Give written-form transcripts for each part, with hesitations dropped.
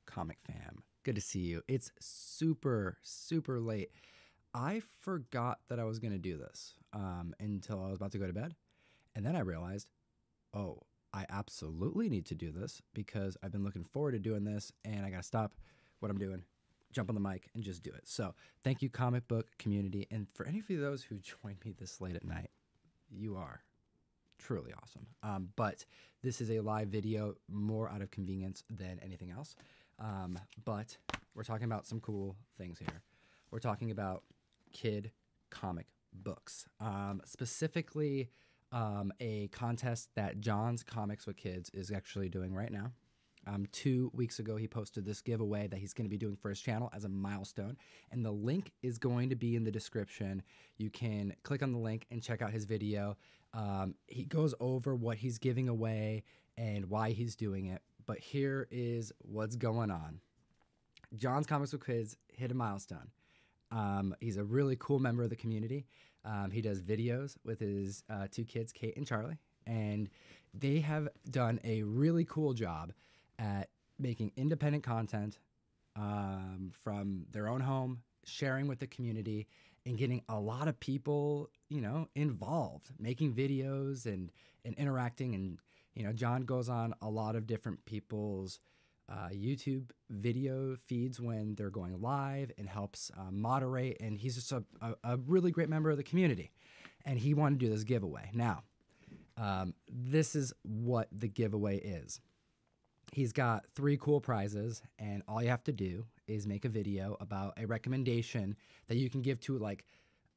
comic fam? Good to see you. It's super, super late. I forgot that I was going to do this until I was about to go to bed. And then I realized, oh, I absolutely need to do this because I've been looking forward to doing this and I got to stop what I'm doing, jump on the mic and just do it. So thank you, comic book community. And for any of those who joined me this late at night, you are truly awesome. But this is a live video more out of convenience than anything else. But we're talking about some cool things here. We're talking about kid comic books, specifically a contest that John's Comics with Kids is actually doing right now. 2 weeks ago, he posted this giveaway that he's going to be doing for his channel as a milestone, and the link is going to be in the description. You can click on the link and check out his video. He goes over what he's giving away and why he's doing it, but here is what's going on. John's Comics with Kids hit a milestone. He's a really cool member of the community. He does videos with his 2 kids, Kate and Charlie, and they have done a really cool job at making independent content from their own home, sharing with the community, and getting a lot of people, you know, involved, making videos and interacting. And, you know, John goes on a lot of different people's YouTube video feeds when they're going live and helps moderate. And he's just a really great member of the community. And he wanted to do this giveaway. Now, this is what the giveaway is. He's got 3 cool prizes, and all you have to do is make a video about a recommendation that you can give to like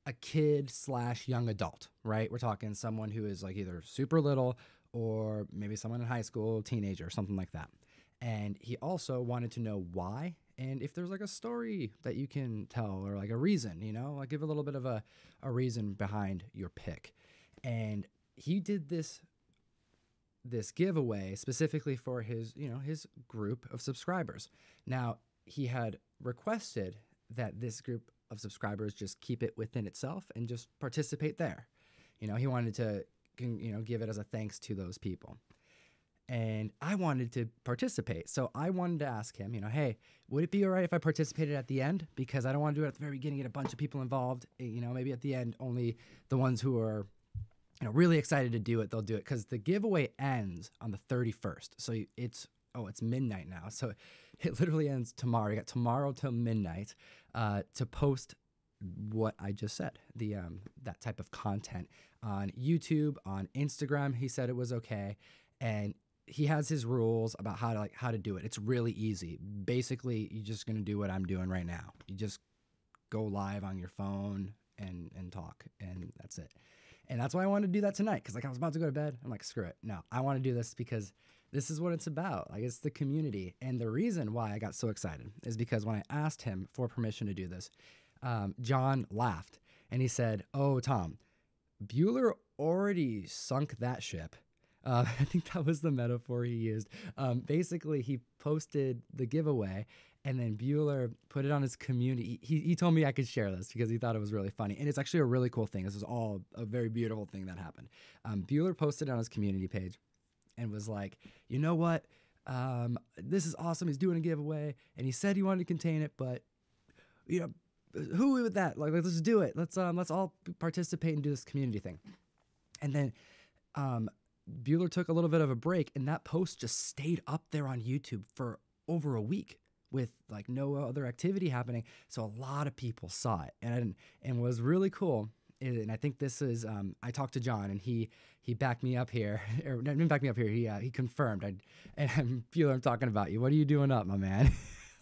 a kid / young adult, right? We're talking someone who is like either super little or maybe someone in high school, teenager, something like that. And he also wanted to know why, and if there's like a story that you can tell or like a reason, you know, like give a little bit of a reason behind your pick. And he did this giveaway specifically for his, you know, his group of subscribers. Now, he had requested that this group of subscribers just keep it within itself and just participate there. You know, he wanted to, you know, give it as a thanks to those people. And I wanted to participate. So I wanted to ask him, you know, hey, would it be all right if I participated at the end? Because I don't want to do it at the very beginning, get a bunch of people involved. You know, maybe at the end, only the ones who are, you know, really excited to do it, they'll do it. Because the giveaway ends on the 31st. So it's midnight now. So it literally ends tomorrow. You got tomorrow till midnight to post what I just said, that type of content on YouTube, on Instagram. He said it was okay. And he has his rules about how to do it. It's really easy. Basically, you're just going to do what I'm doing right now. You just go live on your phone and talk, and that's it. And that's why I wanted to do that tonight, because like I was about to go to bed. I'm like, screw it. No, I want to do this because this is what it's about. Like, it's the community. And the reason why I got so excited is because when I asked him for permission to do this, John laughed and he said, "Oh, Tom, Bueller already sunk that ship." I think that was the metaphor he used. Basically, he posted the giveaway, and then Bueller put it on his community. He told me I could share this because he thought it was really funny. And it's actually a really cool thing. This is all a very beautiful thing that happened. Bueller posted it on his community page and was like, you know what? This is awesome. He's doing a giveaway. And he said he wanted to contain it, but, you know, who with that? Like, let's do it. Let's all participate and do this community thing. And then Bueller took a little bit of a break, and that post just stayed up there on YouTube for over a week with like no other activity happening. So a lot of people saw it, and was really cool. And I think this is I talked to John, and he backed me up here, or didn't back me up here. He confirmed. Bueller, I'm talking about you. What are you doing up, my man?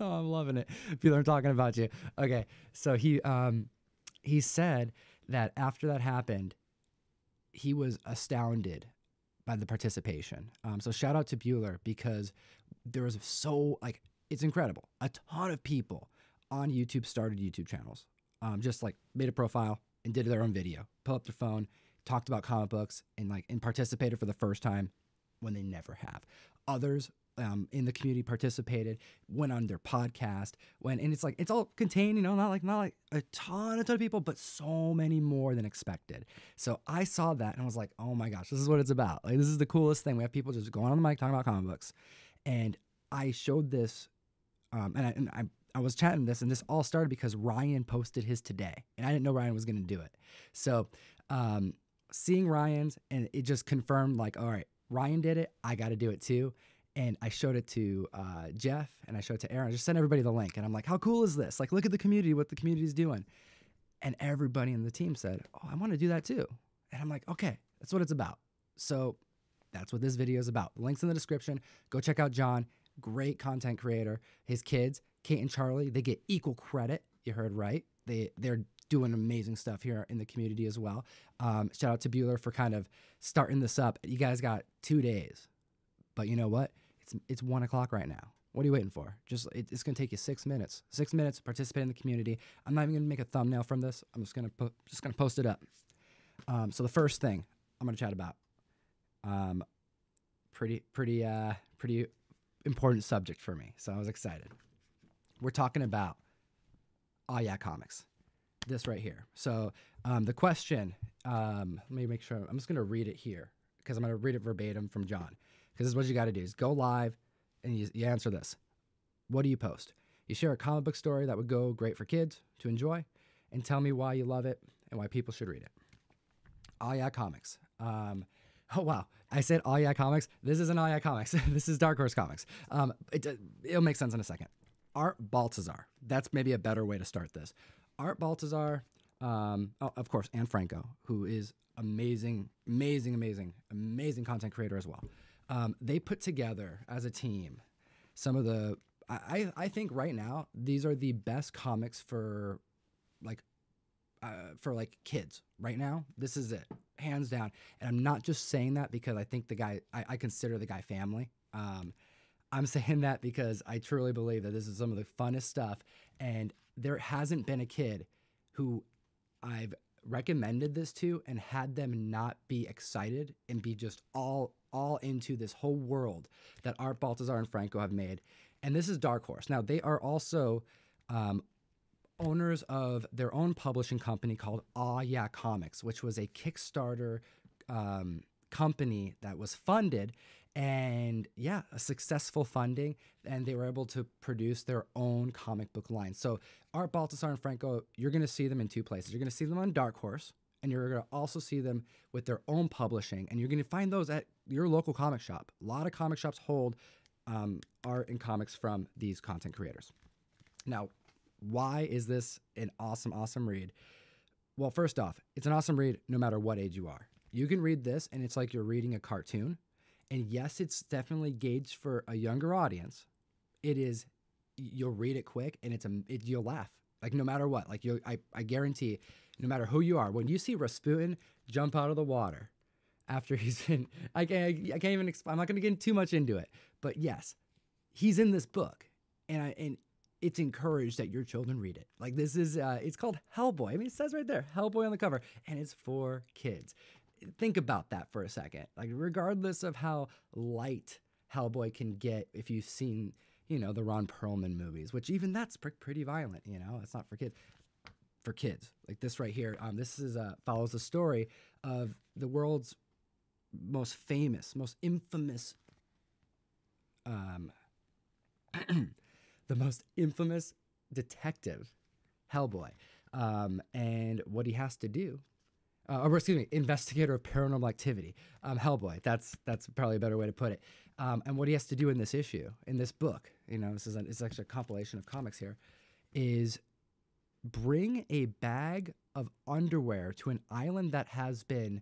Oh, I'm loving it. Bueller, I'm talking about you. Okay, so he said that after that happened, he was astounded by the participation. So shout out to Bueller, because there was it's incredible. A ton of people on YouTube started YouTube channels, just like made a profile and did their own video, pull up their phone, talked about comic books, and participated for the first time when they never have. Others in the community participated, went on their podcast, and it's all contained, you know, not like a ton of people, but so many more than expected. So I saw that and I was like, oh my gosh, this is what it's about. Like, this is the coolest thing. We have people just going on the mic talking about comic books. And I showed this I was chatting this, and this all started because Ryan posted his today, and I didn't know Ryan was going to do it. So seeing Ryan's, and it just confirmed, like, all right, Ryan did it, I got to do it too. And I showed it to Jeff, and I showed it to Aaron. I just sent everybody the link, and I'm like, how cool is this? Like, look at the community, what the community's doing. And everybody in the team said, oh, I want to do that too. And I'm like, okay, that's what it's about. So that's what this video is about. Links in the description. Go check out John. Great content creator. His kids, Kate and Charlie, they get equal credit. You heard right. They're doing amazing stuff here in the community as well. Shout out to Bueller for kind of starting this up. You guys got 2 days. But you know what? It's 1 o'clock right now. What are you waiting for? It's going to take you 6 minutes. 6 minutes, participate in the community. I'm not even going to make a thumbnail from this. I'm just going to post it up. So the first thing I'm going to chat about, pretty important subject for me. So I was excited. We're talking about Oh Yeah Comics. This right here. So the question, let me make sure. I'm just going to read it here because I'm going to read it verbatim from John. Because this is what you got to do is go live and you answer this. What do you post? You share a comic book story that would go great for kids to enjoy and tell me why you love it and why people should read it. Oh Yeah Comics. Oh, wow. I said Oh Yeah Comics. This isn't Oh Yeah Comics. This is Dark Horse Comics. It'll make sense in a second. Art Baltazar. That's maybe a better way to start this. Art Baltazar, of course, and Franco, who is amazing content creator as well. They put together as a team some of the, I think right now, these are the best comics for kids right now. This is it, hands down. And I'm not just saying that because I think the guy, I consider the guy family. I'm saying that because I truly believe that this is some of the funnest stuff. And there hasn't been a kid who I've recommended this to and had them not be excited and be just all into this whole world that Art Baltazar and Franco have made. And this is Dark Horse. Now, they are also owners of their own publishing company called Aw Yeah Comics, which was a Kickstarter company that was funded, and yeah, a successful funding, and they were able to produce their own comic book line. So Art Baltazar and Franco, you're going to see them in two places. You're going to see them on Dark Horse, and you're going to also see them with their own publishing, and you're going to find those at your local comic shop. A lot of comic shops hold art and comics from these content creators. Now, why is this an awesome read? Well, first off, it's an awesome read no matter what age you are. You can read this, and it's like you're reading a cartoon. And yes, it's definitely gauged for a younger audience. It is, you'll read it quick, and you'll laugh. Like, no matter what. Like, I guarantee, no matter who you are, when you see Rasputin jump out of the water after he's been, I can't even explain. I'm not going to get too much into it. But yes, he's in this book, and it's encouraged that your children read it. Like, this is, it's called Hellboy. I mean, it says right there, Hellboy on the cover, and it's for kids. Think about that for a second. Like, regardless of how light Hellboy can get, if you've seen, the Ron Perlman movies, which even that's pretty violent, it's not for kids. For kids, like this right here, this is follows the story of the world's most famous, most infamous, the most infamous detective, Hellboy, and what he has to do. Investigator of paranormal activity, Hellboy. That's probably a better way to put it. And what he has to do in this issue, in this book, it's actually a compilation of comics here, is bring a bag of underwear to an island that has been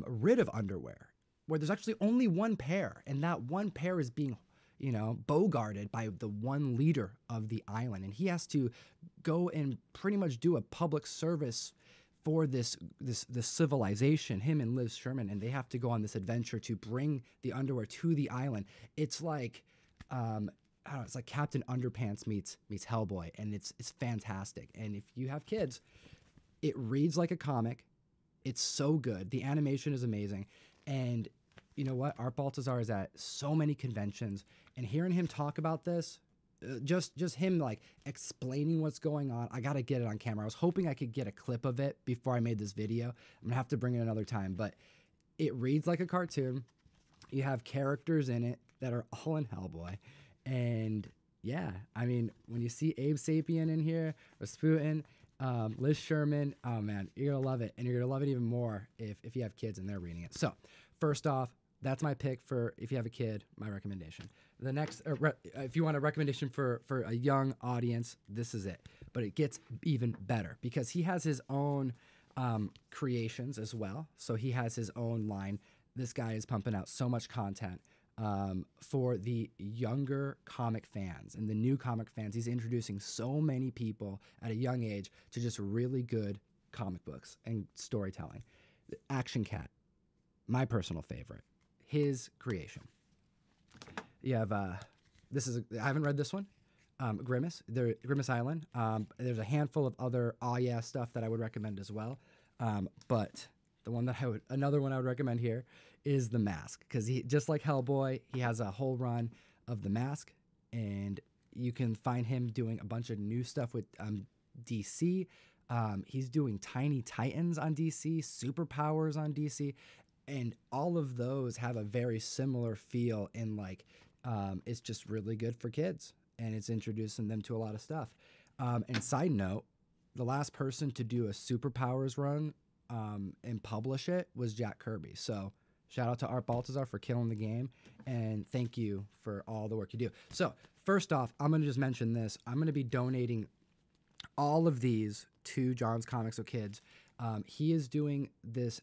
rid of underwear, where there's actually only one pair, and that one pair is being, bogarted by the one leader of the island, and he has to go and pretty much do a public service for this civilization, him and Liz Sherman, and they have to go on this adventure to bring the underwear to the island. It's like, I don't know, it's like Captain Underpants meets Hellboy, and it's fantastic. And if you have kids, it reads like a comic. It's so good. The animation is amazing, and you know what? Art Baltazar is at so many conventions, and hearing him talk about this. Just him like explaining what's going on. I gotta get it on camera. I was hoping I could get a clip of it before I made this video. I'm gonna have to bring it another time, but it reads like a cartoon. You have characters in it that are all in Hellboy, and Yeah, I mean, when you see Abe Sapien in here, Rasputin, Liz Sherman, oh man, you're gonna love it, and you're gonna love it even more if you have kids and they're reading it. So, first off, that's my pick for if you have a kid, my recommendation. The next, if you want a recommendation for a young audience, this is it. But it gets even better because he has his own creations as well. So he has his own line. This guy is pumping out so much content. For the younger comic fans and the new comic fans, he's introducing so many people at a young age to just really good comic books and storytelling. Action Cat, my personal favorite, his creation. You have I haven't read this one. Grimace, Grimace Island. There's a handful of other yeah stuff that I would recommend as well. But the one that another one I would recommend here is The Mask, because he, just like Hellboy, he has a whole run of The Mask, and you can find him doing a bunch of new stuff with DC. He's doing Tiny Titans on DC, Superpowers on DC, and all of those have a very similar feel in like it's just really good for kids, and it's introducing them to a lot of stuff. And side note, the last person to do a Superpowers run and publish it was Jack Kirby. So shout out to Art Baltazar for killing the game, and thank you for all the work you do. So first off, I'm going to just mention this. I'm going to be donating all of these to John's Comics with Kids. He is doing this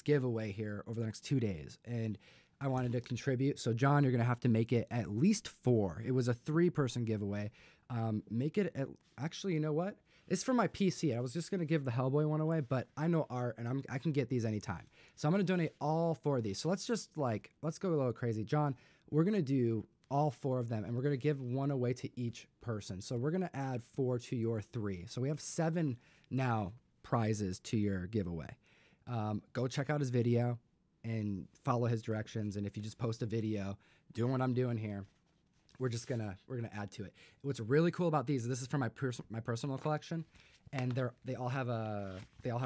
giveaway here over the next 2 days, and I wanted to contribute. So John, you're going to have to make it at least 4. It was a 3-person giveaway. Make it actually, you know what? It's for my PC. I was just going to give the Hellboy one away, but I know Art, and I can get these anytime. So I'm going to donate all 4 of these. So let's go a little crazy. John, we're going to do all 4 of them, and we're going to give one away to each person. So we're going to add 4 to your 3. So we have 7 now prizes to your giveaway. Go check out his video and follow his directions. And if you just post a video doing what I'm doing here, we're gonna add to it. What's really cool about these, this is from my personal collection, and they all have a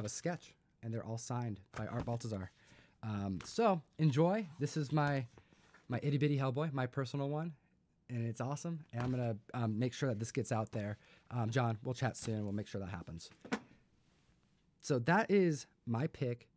sketch, and they're all signed by Art Baltazar. So enjoy. This is my Itty Bitty Hellboy, my personal one, and it's awesome. And I'm gonna make sure that this gets out there. John, we'll chat soon. We'll make sure that happens. So that is my pick.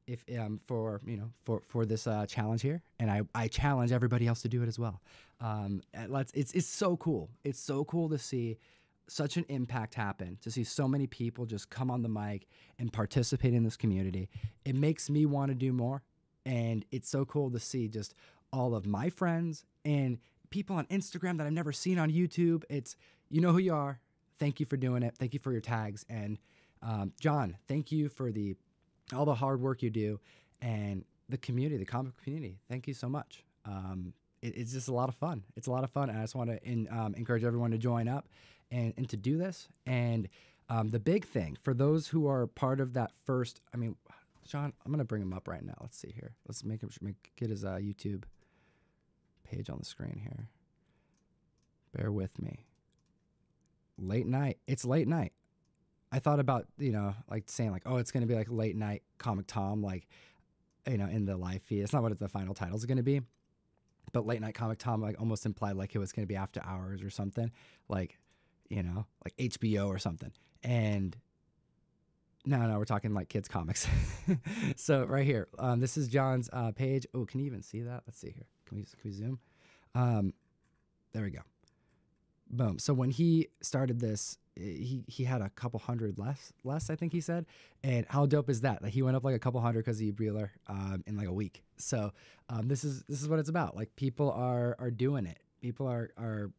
If for this challenge here, and I challenge everybody else to do it as well. It's so cool. It's so cool to see such an impact happen, to see so many people just come on the mic and participate in this community. It makes me want to do more, and it's so cool to see just all of my friends and people on Instagram that I've never seen on YouTube. It's, you know who you are. Thank you for doing it. Thank you for your tags, and John, thank you for all the hard work you do, and the community, the comic community. Thank you so much. It's just a lot of fun. It's a lot of fun, and I just want to encourage everyone to join up and to do this. And the big thing for those who are part of that first, John, I'm going to bring him up right now. Let's see here. Let's get his YouTube page on the screen here. Bear with me. Late night. It's late night. I thought about, saying oh, it's going to be like late night Comic Tom, in the live feed. It's not what the final title is going to be, but late night Comic Tom, almost implied it was going to be after hours or something, like HBO or something. And no, we're talking kids comics. So right here, this is John's page. Oh, can you even see that? Let's see here. Can we zoom? There we go. Boom. So when he started this, he had a couple hundred less, I think he said. And how dope is that? He went up a couple hundred because of Breeler in a week. So this is what it's about. People are doing it. People are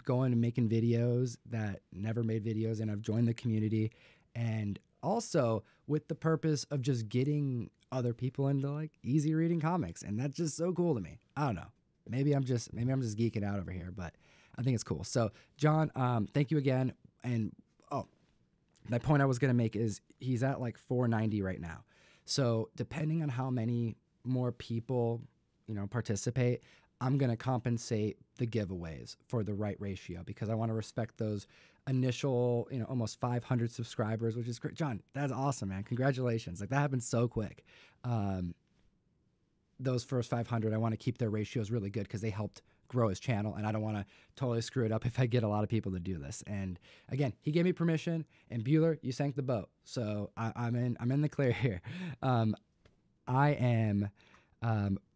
going and making videos that never made videos and have joined the community, and also with the purpose of just getting other people into easy reading comics. And that's just so cool to me. I don't know. Maybe I'm just geeking out over here, but I think it's cool. So John, thank you again. And that point I was going to make is he's at 490 right now. So depending on how many more people, participate, I'm going to compensate the giveaways for the right ratio, because I want to respect those initial, almost 500 subscribers, which is great. John, that's awesome, man. Congratulations. That happened so quick. Those first 500, I want to keep their ratios really good because they helped grow his channel, and I don't want to totally screw it up if I get a lot of people to do this. And again, he gave me permission, and Bueller, you sank the boat, so I'm in the clear here. I am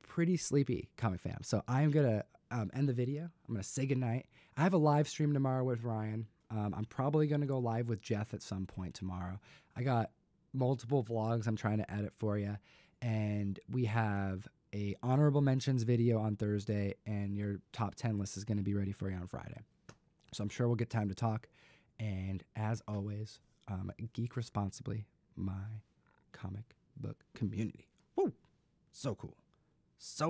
pretty sleepy, comic fam, so I'm gonna end the video. I'm gonna say goodnight. I have a live stream tomorrow with Ryan. I'm probably gonna go live with Jeff at some point tomorrow. I got multiple vlogs I'm trying to edit for you, and we have a honorable mentions video on Thursday, and your top 10 list is going to be ready for you on Friday. So I'm sure we'll get time to talk. And as always, geek responsibly, my comic book community. Woo! So cool. So